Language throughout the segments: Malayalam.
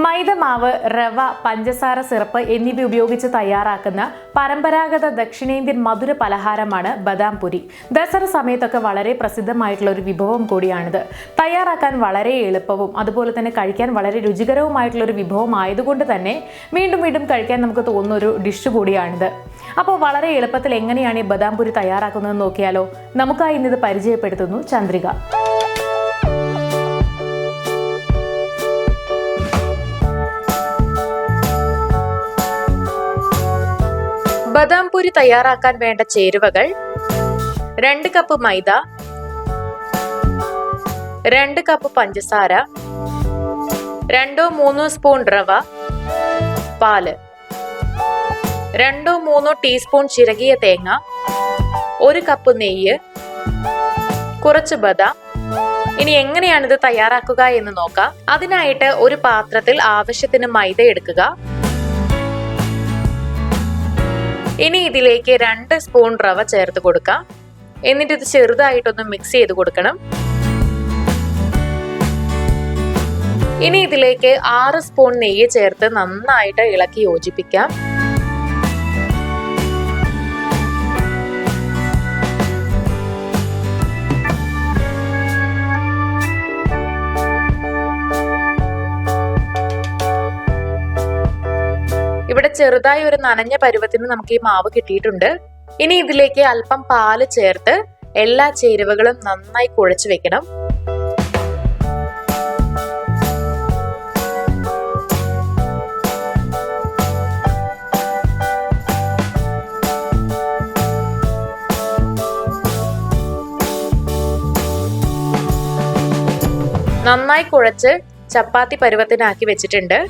മൈദ മാവ്, റവ, പഞ്ചസാര സിറപ്പ് എന്നിവ ഉപയോഗിച്ച് തയ്യാറാക്കുന്ന പരമ്പരാഗത ദക്ഷിണേന്ത്യൻ മധുര പലഹാരമാണ് ബദാം പുരി. ദസറ സമയത്തൊക്കെ വളരെ പ്രസിദ്ധമായിട്ടുള്ള ഒരു വിഭവം കൂടിയാണിത്. തയ്യാറാക്കാൻ വളരെ എളുപ്പവും അതുപോലെ തന്നെ കഴിക്കാൻ വളരെ രുചികരവുമായിട്ടുള്ള ഒരു വിഭവം ആയതുകൊണ്ട് തന്നെ വീണ്ടും വീണ്ടും കഴിക്കാൻ നമുക്ക് തോന്നുന്ന ഒരു ഡിഷ് കൂടിയാണിത്. അപ്പോൾ വളരെ എളുപ്പത്തിൽ എങ്ങനെയാണ് ഈ ബദാം പുരി തയ്യാറാക്കുന്നതെന്ന് നോക്കിയാലോ? നമുക്കായി ഇന്നിത് പരിചയപ്പെടുത്തുന്നു ചന്ദ്രിക. ബദാം പുരി തയ്യാറാക്കാൻ വേണ്ട ചേരുവകൾ: 2 കപ്പ് മൈദ, 2 കപ്പ് പഞ്ചസാര, 2-3 സ്പൂൺ റവ, പാല്, 2-3 ടീസ്പൂൺ ചിരകിയ തേങ്ങ, 1 കപ്പ് നെയ്യ്, കുറച്ച് ബദാം. ഇനി എങ്ങനെയാണിത് തയ്യാറാക്കുക എന്ന് നോക്കാം. അതിനായിട്ട് ഒരു പാത്രത്തിൽ ആവശ്യത്തിന് മൈദ എടുക്കുക. ഇനി ഇതിലേക്ക് 2 സ്പൂൺ റവ ചേർത്ത് കൊടുക്കാം. എന്നിട്ട് ഇത് ചെറുതായിട്ടൊന്ന് മിക്സ് ചെയ്ത് കൊടുക്കണം. ഇനി ഇതിലേക്ക് 6 സ്പൂൺ നെയ്യ് ചേർത്ത് നന്നായിട്ട് ഇളക്കി യോജിപ്പിക്കാം. ഇവിടെ ചെറുതായി ഒരു നനഞ്ഞ പരുവത്തിന് നമുക്ക് ഈ മാവ് കിട്ടിയിട്ടുണ്ട്. ഇനി ഇതിലേക്ക് അല്പം പാല് ചേർത്ത് എല്ലാ ചേരുവകളും നന്നായി കുഴച്ചു വെക്കണം. നന്നായി കുഴച്ച് ചപ്പാത്തി പരുവത്തിനാക്കി വെച്ചിട്ടുണ്ട്.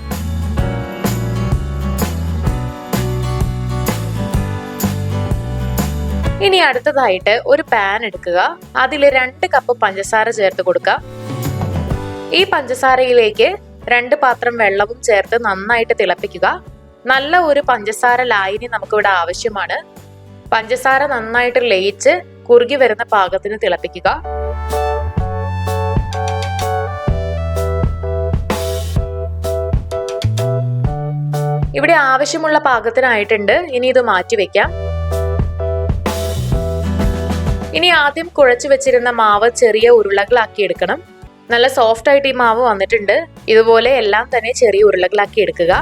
ഇനി അടുത്തതായിട്ട് ഒരു പാൻ എടുക്കുക. അതിൽ 2 കപ്പ് പഞ്ചസാര ചേർത്ത് കൊടുക്കുക. ഈ പഞ്ചസാരയിലേക്ക് 2 പാത്രം വെള്ളവും ചേർത്ത് നന്നായിട്ട് തിളപ്പിക്കുക. നല്ല ഒരു പഞ്ചസാര ലായനി നമുക്കിവിടെ ആവശ്യമാണ്. പഞ്ചസാര നന്നായിട്ട് ലയിച്ച് കുറുകി വരുന്ന പാകത്തിന് തിളപ്പിക്കുക. ഇവിടെ ആവശ്യമുള്ള പാകത്തിനായിട്ടുണ്ട്. ഇനി ഇത് മാറ്റി വെക്കാം. ഇനി ആദ്യം കുഴച്ചു വെച്ചിരുന്ന മാവ് ചെറിയ ഉരുളകളാക്കി എടുക്കണം. നല്ല സോഫ്റ്റ് ആയിട്ട് ഈ മാവ് വന്നിട്ടുണ്ട്. ഇതുപോലെ എല്ലാം തന്നെ ചെറിയ ഉരുളകളാക്കി എടുക്കുക.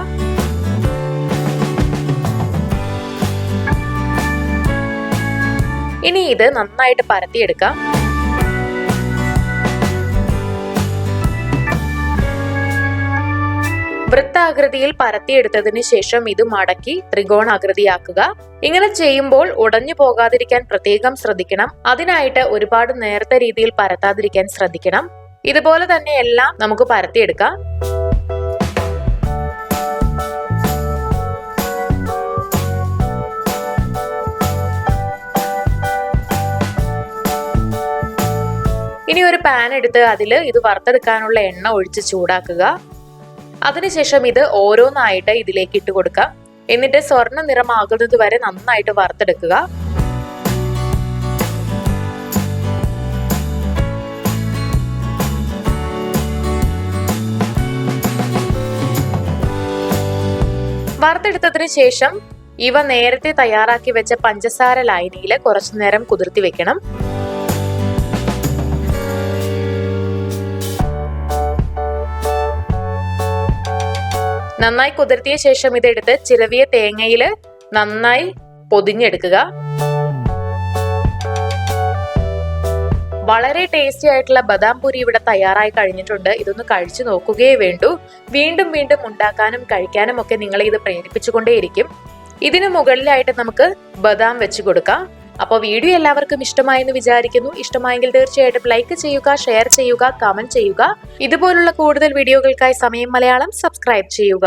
ഇനി ഇത് നന്നായിട്ട് പരത്തിയെടുക്കാം. വൃത്താകൃതിയിൽ പരത്തിയെടുത്തതിന് ശേഷം ഇത് മടക്കി ത്രികോണാകൃതിയാക്കുക. ഇങ്ങനെ ചെയ്യുമ്പോൾ ഉടഞ്ഞു പോകാതിരിക്കാൻ പ്രത്യേകം ശ്രദ്ധിക്കണം. അതിനായിട്ട് ഒരുപാട് നേർത്ത രീതിയിൽ പരത്താതിരിക്കാൻ ശ്രദ്ധിക്കണം. ഇതുപോലെ തന്നെ എല്ലാം നമുക്ക് പരത്തിയെടുക്കാം. ഇനി ഒരു പാൻ എടുത്ത് അതിൽ ഇത് വറുത്തെടുക്കാനുള്ള എണ്ണ ഒഴിച്ച് ചൂടാക്കുക. അതിനുശേഷം ഇത് ഓരോന്നായിട്ട് ഇതിലേക്ക് ഇട്ട് കൊടുക്കാം. എന്നിട്ട് സ്വർണ്ണ നിറമാകുന്നത് വരെ നന്നായിട്ട് വറുത്തെടുക്കുക. വറുത്തെടുത്തതിന് ശേഷം ഇവ നേരത്തെ തയ്യാറാക്കി വെച്ച പഞ്ചസാര ലായനിയിൽ കുറച്ചു നേരം കുതിർത്തി വെക്കണം. നന്നായി കുതിർത്തിയ ശേഷം ഇതെടുത്ത് ചിരവിയ തേങ്ങയിൽ നന്നായി പൊതിഞ്ഞെടുക്കുക. വളരെ ടേസ്റ്റി ആയിട്ടുള്ള ബദാം പുരി ഇവിടെ തയ്യാറായി കഴിഞ്ഞിട്ടുണ്ട്. ഇതൊന്ന് കഴിച്ചു നോക്കുകയേ വേണ്ടൂ. വീണ്ടും വീണ്ടും ഉണ്ടാക്കാനും കഴിക്കാനും ഒക്കെ നിങ്ങളെ ഇത് പ്രേരിപ്പിച്ചുകൊണ്ടേയിരിക്കും. ഇതിനു മുകളിലായിട്ട് നമുക്ക് ബദാം വെച്ച് കൊടുക്കാം. അപ്പോൾ വീഡിയോ എല്ലാവർക്കും ഇഷ്ടമായെന്ന് വിചാരിക്കുന്നു. ഇഷ്ടമായെങ്കിൽ തീർച്ചയായിട്ടും ലൈക്ക് ചെയ്യുക, ഷെയർ ചെയ്യുക, കമന്റ് ചെയ്യുക. ഇതുപോലുള്ള കൂടുതൽ വീഡിയോകൾക്കായി സമയം മലയാളം സബ്സ്ക്രൈബ് ചെയ്യുക.